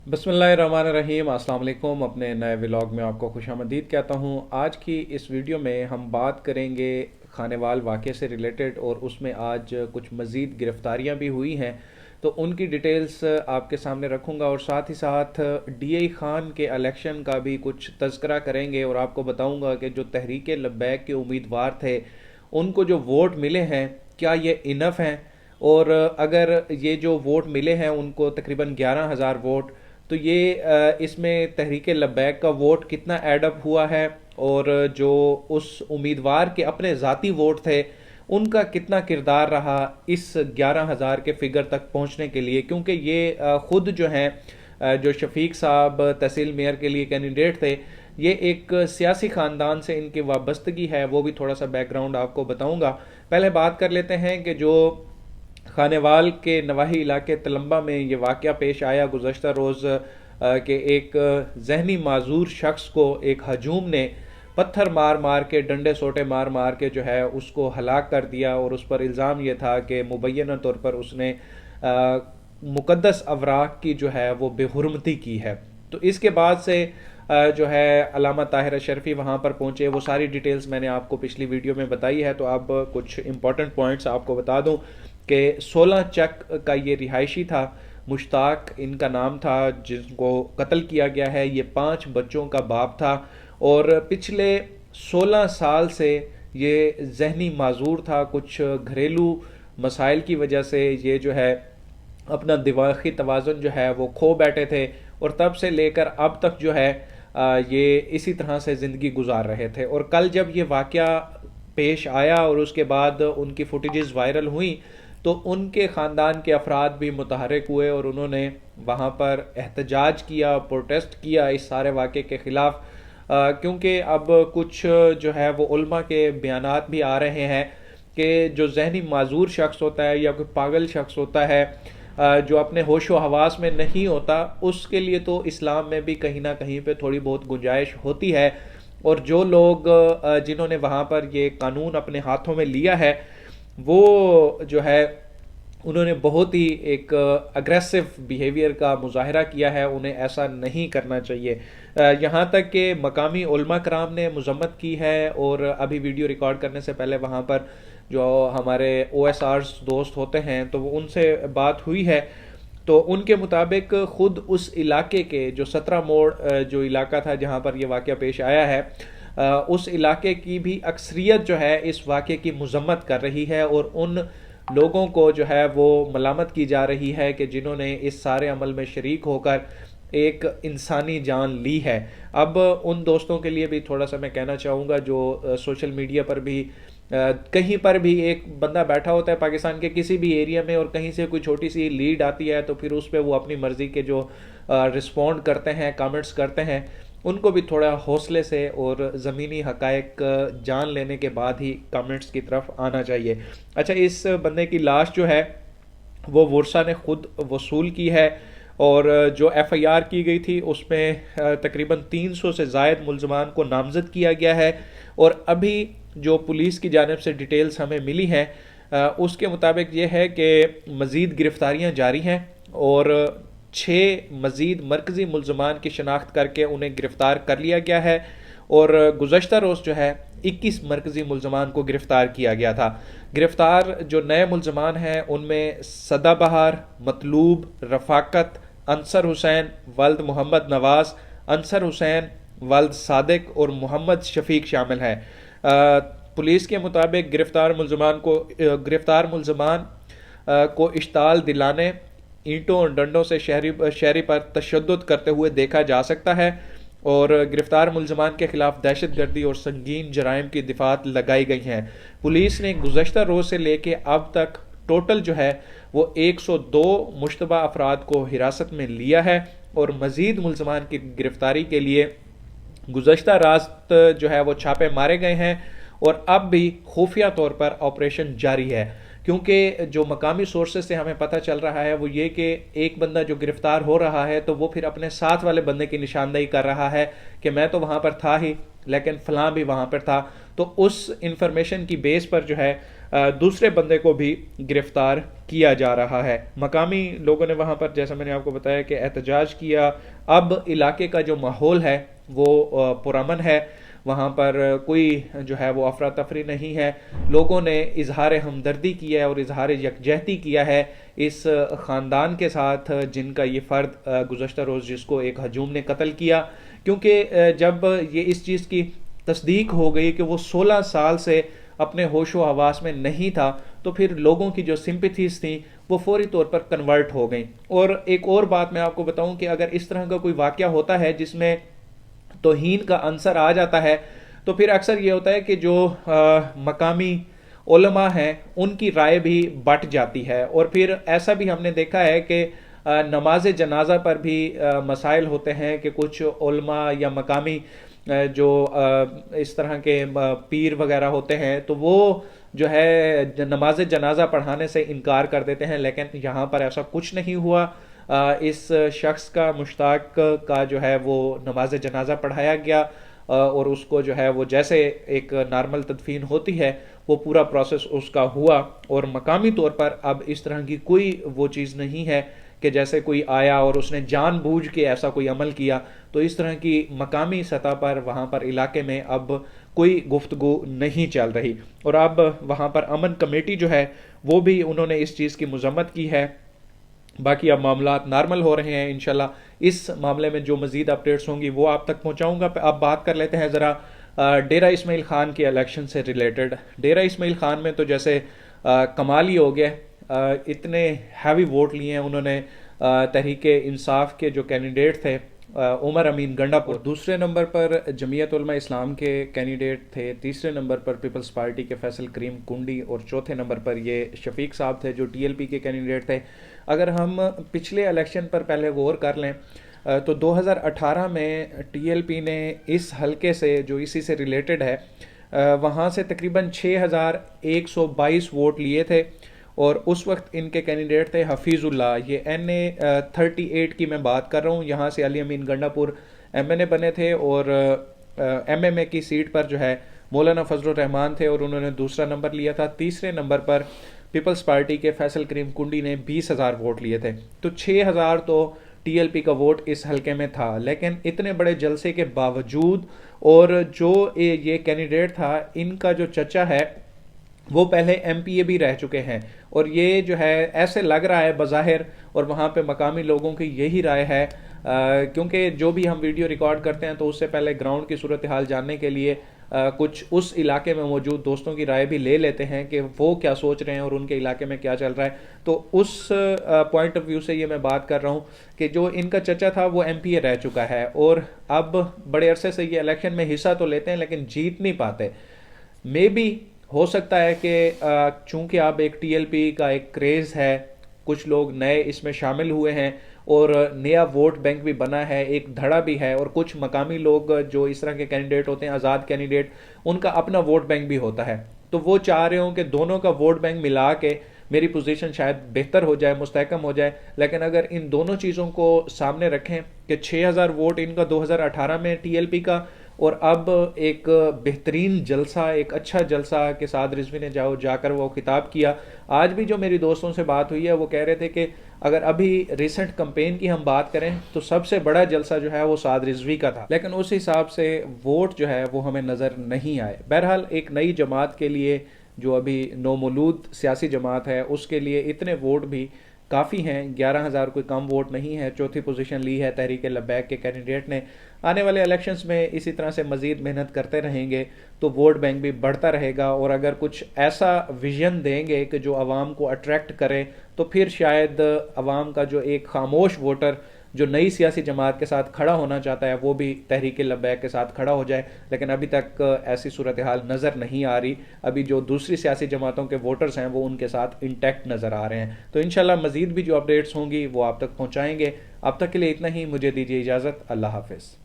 बिस्मिल्लाहिर्रहमानिर्रहीम। अस्सलाम वालेकुम। अपने नए व्लॉग में आपको खुशामदीद कहता हूँ। आज की इस वीडियो में हम बात करेंगे खानेवाल वाक़े से रिलेटेड, और उसमें आज कुछ मज़ीद गिरफ़्तारियाँ भी हुई हैं तो उनकी डिटेल्स आपके सामने रखूँगा, और साथ ही साथ डीआई ख़ान के इलेक्शन का भी कुछ तज़किरा करेंगे और आपको बताऊँगा कि जो तहरीक लब्बैक के उम्मीदवार थे उनको जो वोट मिले हैं क्या ये इनफ़ हैं, और अगर ये जो वोट मिले हैं उनको तकरीबन 11,000 वोट, तो ये इसमें तहरीक लब्बैक का वोट कितना एडअप हुआ है, और जो उस उम्मीदवार के अपने ज़ाती वोट थे उनका कितना किरदार रहा इस 11,000 के फिगर तक पहुंचने के लिए। क्योंकि ये ख़ुद जो हैं जो शफीक साहब तहसील मेयर के लिए कैंडिडेट थे, ये एक सियासी ख़ानदान से इनकी वाबस्तगी है, वो भी थोड़ा सा बैकग्राउंड आपको बताऊंगा। पहले बात कर लेते हैं कि जो खानेवाल के नवाही इलाके तलम्बा में ये वाक़या पेश आया गुज़श्ता रोज़ के एक जहनी माजूर शख्स को एक हजूम ने पत्थर मार मार के, डंडे सोटे मार मार के जो है उसको हलाक कर दिया, और उस पर इल्ज़ाम ये था कि मुबैना तौर पर उसने मुक़द्दस अवराक की जो है वो बेहुरमती की है। तो इसके बाद से जो है अल्लामा ताहिर अशरफी वहाँ पर पहुँचे। वो सारी डिटेल्स मैंने आपको पिछली वीडियो में बताई है, तो अब कुछ इंपॉर्टेंट पॉइंट्स आपको बता दूँ कि 16 चक का ये रिहायशी था, मुश्ताक इनका नाम था, जिनको कत्ल किया गया है। ये 5 बच्चों का बाप था और पिछले 16 साल से ये जहनी माजूर था। कुछ घरेलू मसाइल की वजह से ये जो है अपना दिमागी तवाज़ुन जो है वो खो बैठे थे, और तब से लेकर अब तक जो है ये इसी तरह से ज़िंदगी गुजार रहे थे। और कल जब ये वाक़या पेश आया और उसके बाद उनकी फुटेजेस वायरल हुई तो उनके ख़ानदान के अफराद भी मुतहरक हुए और उन्होंने वहाँ पर एहतजाज किया, प्रोटेस्ट किया इस सारे वाक़े के ख़िलाफ़। क्योंकि अब कुछ जो है वो उल्मा के बयानात भी आ रहे हैं कि जो जहनी माजूर शख्स होता है या कोई पागल शख्स होता है जो अपने होश व हवास में नहीं होता, उसके लिए तो इस्लाम में भी कहीं ना कहीं पे थोड़ी बहुत गुंजाइश होती है। और जो लोग जिन्होंने वहाँ पर ये कानून अपने हाथों में लिया है वो जो है उन्होंने बहुत ही एक अग्रेसिव बिहेवियर का मुजाहरा किया है, उन्हें ऐसा नहीं करना चाहिए। यहाँ तक कि मकामी उलमा कराम ने मजम्मत की है, और अभी वीडियो रिकॉर्ड करने से पहले वहाँ पर जो हमारे OSRs दोस्त होते हैं तो वो उनसे बात हुई है, तो उनके मुताबिक ख़ुद उस इलाके के जो 17 मोड़ जो इलाका था जहाँ पर ये वाक़या पेश आया है, उस इलाके की भी अक्सरियत जो है इस वाक़े की मजम्मत कर रही है, और उन लोगों को जो है वो मलामत की जा रही है कि जिन्होंने इस सारे अमल में शरीक होकर एक इंसानी जान ली है। अब उन दोस्तों के लिए भी थोड़ा सा मैं कहना चाहूँगा जो सोशल मीडिया पर भी कहीं पर भी एक बंदा बैठा होता है पाकिस्तान के किसी भी एरिया में, और कहीं से कोई छोटी सी लीड आती है तो फिर उस पर वो अपनी मर्ज़ी के जो रिस्पॉन्ड करते हैं, कमेंट्स करते हैं, उनको भी थोड़ा हौसले से और ज़मीनी हक़ाइक़ जान लेने के बाद ही कमेंट्स की तरफ आना चाहिए। अच्छा, इस बंदे की लाश जो है वो वर्षा ने ख़ुद वसूल की है, और जो FIR की गई थी उसमें तकरीबन 300 से ज़ायद मुल्ज़मान को नामज़द किया गया है। और अभी जो पुलिस की जानिब से डिटेल्स हमें मिली हैं उसके मुताबिक ये है कि मज़ीद गिरफ़्तारियाँ जारी हैं, और 6 मज़ीद मरकज़ी मुल्ज़मान की शनाख्त करके उन्हें गिरफ़्तार कर लिया गया है। और गुज़श्ता रोज़ जो है 21 मरकज़ी मुल्ज़मान को गिरफ़्तार किया गया था। गिरफ़्तार जो नए मुल्ज़मान हैं उनमें सदाबहार, मतलूब, रफ़ाकत, अंसर हुसैन वल्द मोहम्मद नवाज़, अंसर हुसैन वल्द सादिक और मोहम्मद शफीक शामिल हैं। पुलिस के मुताबिक गिरफ़्तार मुल्ज़मान को इश्ताल दिलाने, ईंटों और डंडों से शहरी पर तशद्दुद करते हुए देखा जा सकता है, और गिरफ़्तार मुल्ज़मान के ख़िलाफ़ दहशतगर्दी और संगीन जराइम की दिफ़ात लगाई गई हैं। पुलिस ने गुज़श्ता रोज़ से लेके अब तक टोटल जो है वो 102 मुश्तबा अफराद को हिरासत में लिया है, और मज़ीद मुल्ज़मान की गिरफ़्तारी के लिए गुज़श्ता रात जो है वो छापे मारे गए हैं, और अब भी खुफिया तौर पर ऑपरेशन जारी है। क्योंकि जो मकामी सोर्सेज से हमें पता चल रहा है वो ये कि एक बंदा जो गिरफ़्तार हो रहा है तो वो फिर अपने साथ वाले बंदे की निशानदेही कर रहा है कि मैं तो वहाँ पर था ही लेकिन फ़लाँ भी वहाँ पर था। तो उस इंफॉर्मेशन की बेस पर जो है دوسرے بندے کو بھی گرفتار کیا جا رہا ہے۔ مقامی لوگوں نے وہاں پر جیسا میں نے آپ کو بتایا کہ احتجاج کیا۔ اب علاقے کا جو ماحول ہے وہ پرامن ہے، وہاں پر کوئی جو ہے وہ افراتفری نہیں ہے۔ لوگوں نے اظہار ہمدردی کیا ہے اور اظہار یکجہتی کیا ہے اس خاندان کے ساتھ جن کا یہ فرد گزشتہ روز جس کو ایک ہجوم نے قتل کیا، کیونکہ جب یہ اس چیز کی تصدیق ہو گئی کہ وہ 16 سال سے اپنے ہوش و حواس میں نہیں تھا، تو پھر لوگوں کی جو سمپتھیز تھیں وہ فوری طور پر کنورٹ ہو گئیں۔ اور ایک اور بات میں آپ کو بتاؤں کہ اگر اس طرح کا کوئی واقعہ ہوتا ہے جس میں توہین کا عنصر آ جاتا ہے، تو پھر اکثر یہ ہوتا ہے کہ جو مقامی علماء ہیں ان کی رائے بھی بٹ جاتی ہے، اور پھر ایسا بھی ہم نے دیکھا ہے کہ نماز جنازہ پر بھی مسائل ہوتے ہیں کہ کچھ علماء یا مقامی جو اس طرح کے پیر وغیرہ ہوتے ہیں تو وہ جو ہے نماز جنازہ پڑھانے سے انکار کر دیتے ہیں، لیکن یہاں پر ایسا کچھ نہیں ہوا۔ اس شخص کا، مشتاق کا جو ہے وہ نماز جنازہ پڑھایا گیا، اور اس کو جو ہے وہ جیسے ایک نارمل تدفین ہوتی ہے وہ پورا پروسیس اس کا ہوا، اور مقامی طور پر اب اس طرح کی کوئی وہ چیز نہیں ہے کہ جیسے کوئی آیا اور اس نے جان بوجھ کے ایسا کوئی عمل کیا۔ تو اس طرح کی مقامی سطح پر وہاں پر علاقے میں اب کوئی گفتگو نہیں چل رہی، اور اب وہاں پر امن کمیٹی جو ہے وہ بھی انہوں نے اس چیز کی مذمت کی ہے۔ باقی اب معاملات نارمل ہو رہے ہیں، انشاءاللہ اس معاملے میں جو مزید اپڈیٹس ہوں گی وہ آپ تک پہنچاؤں گا۔ اب بات کر لیتے ہیں ذرا ڈیرہ اسماعیل خان کے الیکشن سے ریلیٹڈ۔ ڈیرہ اسماعیل خان میں تو جیسے کمال ہی ہو گیا، اتنے ہیوی ووٹ لیے ہیں انہوں نے۔ تحریک انصاف کے جو کینڈیڈیٹ تھے عمر امین گنڈا پور، دوسرے نمبر پر جمعیت علماء اسلام کے کینڈیڈیٹ تھے، تیسرے نمبر پر پیپلز پارٹی کے فیصل کریم کنڈی، اور چوتھے نمبر پر یہ شفیق صاحب تھے جو ٹی ایل پی کے کینڈیڈیٹ تھے۔ اگر ہم پچھلے الیکشن پر پہلے غور کر لیں تو 2018 میں ٹی ایل پی نے اس حلقے سے جو اسی سے ریلیٹڈ ہے وہاں سے تقریباً 6122 ووٹ لیے تھے، اور اس وقت ان کے کینڈیڈیٹ تھے حفیظ اللہ، یہ NA 38 کی میں بات کر رہا ہوں۔ یہاں سے علی امین گنڈا پور MNA بنے تھے، اور MMA کی سیٹ پر جو ہے مولانا فضل الرحمان تھے اور انہوں نے دوسرا نمبر لیا تھا۔ تیسرے نمبر پر پیپلز پارٹی کے فیصل کریم کنڈی نے 20,000 ووٹ لیے تھے، تو 6,000 تو ٹی ایل پی کا ووٹ اس حلقے میں تھا۔ لیکن اتنے بڑے جلسے کے باوجود، اور جو یہ کینڈیڈیٹ تھا ان کا جو چچا ہے وہ پہلے MPA بھی رہ چکے ہیں، اور یہ جو ہے ایسے لگ رہا ہے بظاہر، اور وہاں پہ مقامی لوگوں کی یہی رائے ہے، کیونکہ جو بھی ہم ویڈیو ریکارڈ کرتے ہیں تو اس سے پہلے گراؤنڈ کی صورتحال جاننے کے لیے کچھ اس علاقے میں موجود دوستوں کی رائے بھی لے لیتے ہیں کہ وہ کیا سوچ رہے ہیں اور ان کے علاقے میں کیا چل رہا ہے۔ تو اس پوائنٹ آف ویو سے یہ میں بات کر رہا ہوں کہ جو ان کا چچا تھا وہ MPA رہ چکا ہے، اور اب بڑے عرصے سے یہ الیکشن میں حصہ تو لیتے ہیں لیکن جیت نہیں پاتے۔ مے بی ہو سکتا ہے کہ چونکہ اب ایک ٹی ایل پی کا ایک کریز ہے، کچھ لوگ نئے اس میں شامل ہوئے ہیں اور نیا ووٹ بینک بھی بنا ہے، ایک دھڑا بھی ہے، اور کچھ مقامی لوگ جو اس طرح کے کینڈیڈیٹ ہوتے ہیں، آزاد کینڈیڈیٹ، ان کا اپنا ووٹ بینک بھی ہوتا ہے، تو وہ چاہ رہے ہوں کہ دونوں کا ووٹ بینک ملا کے میری پوزیشن شاید بہتر ہو جائے، مستحکم ہو جائے۔ لیکن اگر ان دونوں چیزوں کو سامنے رکھیں کہ 6,000 ووٹ ان کا 2018 میں ٹی ایل پی کا، اور اب ایک بہترین جلسہ، ایک اچھا جلسہ کے ساتھ رضوی نے جا کر وہ خطاب کیا۔ آج بھی جو میری دوستوں سے بات ہوئی ہے وہ کہہ رہے تھے کہ اگر ابھی ریسنٹ کمپین کی ہم بات کریں تو سب سے بڑا جلسہ جو ہے وہ سعد رضوی کا تھا، لیکن اس حساب سے ووٹ جو ہے وہ ہمیں نظر نہیں آئے۔ بہرحال ایک نئی جماعت کے لیے، جو ابھی نومولود سیاسی جماعت ہے، اس کے لیے اتنے ووٹ بھی کافی ہیں، 11,000 کوئی کم ووٹ نہیں ہے۔ چوتھی پوزیشن لی ہے تحریک لبیک کے کینڈیڈیٹ نے۔ آنے والے الیکشنز میں اسی طرح سے مزید محنت کرتے رہیں گے تو ووٹ بینک بھی بڑھتا رہے گا، اور اگر کچھ ایسا ویژن دیں گے کہ جو عوام کو اٹریکٹ کرے تو پھر شاید عوام کا جو ایک خاموش ووٹر جو نئی سیاسی جماعت کے ساتھ کھڑا ہونا چاہتا ہے وہ بھی تحریک لبیک کے ساتھ کھڑا ہو جائے، لیکن ابھی تک ایسی صورتحال نظر نہیں آ رہی۔ ابھی جو دوسری سیاسی جماعتوں کے ووٹرز ہیں وہ ان کے ساتھ انٹیکٹ نظر آ رہے ہیں۔ تو انشاءاللہ مزید بھی جو اپڈیٹس ہوں گی وہ آپ تک پہنچائیں گے۔ اب تک کے لیے اتنا ہی، مجھے دیجیے اجازت، اللہ حافظ۔